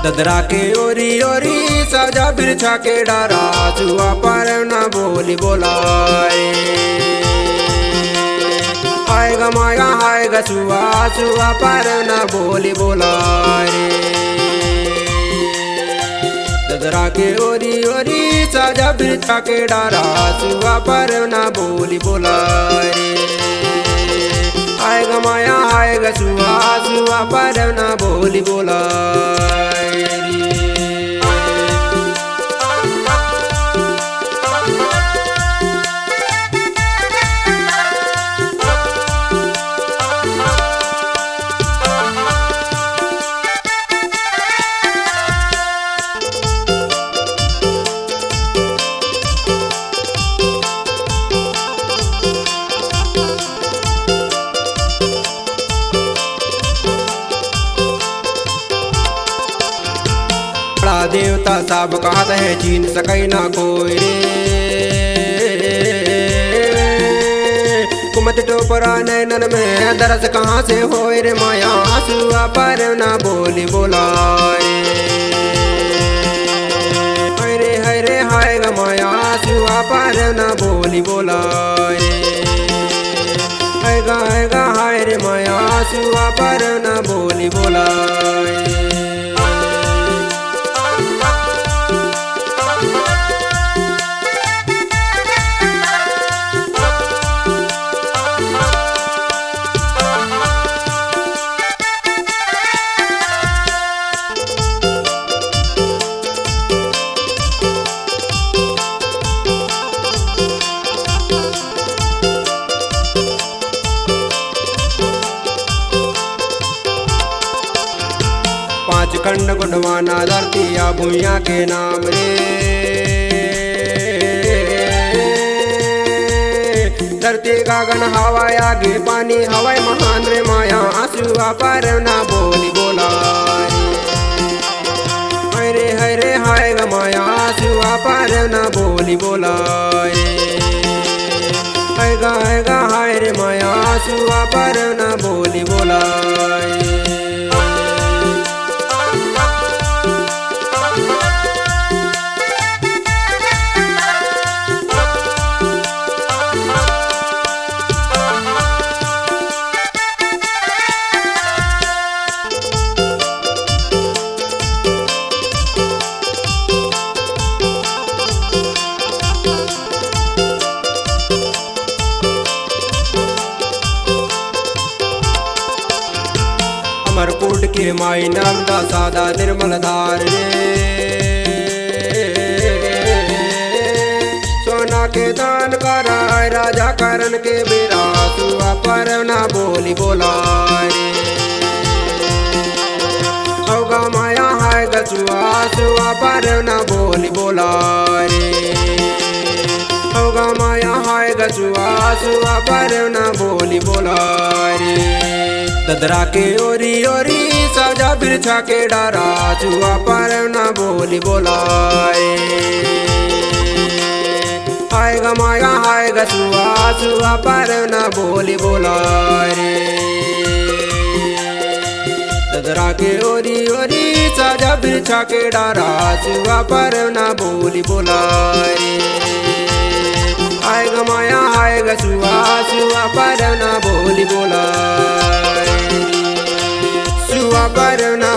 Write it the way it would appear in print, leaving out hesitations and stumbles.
ददरा के ओरी ओरी सजा बिरछा के डारा चुआ पर न बोली बोलाए आएगा माया आएगा चुआ चुआ पर न बोली बोलाए ददरा के ओरी ओरी सजा बिरछा के डारा चुआ पर न बोली बोलाए आएगा माया आएगा चुआ चुआ पर न बोली बोलाए देवता सब कहत है चीन सकई ना कोई कुमत टोपरा नैनन में दरस कहाँ से होए रे माया आंसुआ पर ना बोली बोलाए हरे हरे हाय ग माया आंसुआ पर ना बोली बोलाए हाय गा हाय रे माया आंसुआ पर ना बोली बोलाए पांच खंड गुंडवाना धरतिया भूया के नाम रे धरती गगन हवा आगे पानी हवाई महान रे माया आंसुआ पर ना बोली बोलाए हरे हरे हाय ग माया आंसुआ पर ना बोली बोलाए हाय गा हाय रे माया आंसुआ पर ना बोली बोलाए अमरकूट के माई नर्मदा सादा निर्मल धार रे सोना के दान कराए राजा करण के बेरा सुआ पर ना बोली बोलाए होगा माया हाय गचुआ सुआ पर ना बोली बोलाए होगा माया हाय गचुआ सुआ पर ना बोली बोलाए ददरा के ओरी ओरी सजा बिरछा के डारा चुआ पर ना बोली बोलाए आएगा माया आएगा चुआ चुआ पर ना बोली बोलाए ददरा के ओरी ओरी सजा बिरछा के डारा चुआ पर ना बोली बोलाए आएगा माया आएगा चुआ चुआ पर ना बोली बोलाए चुआ पर ना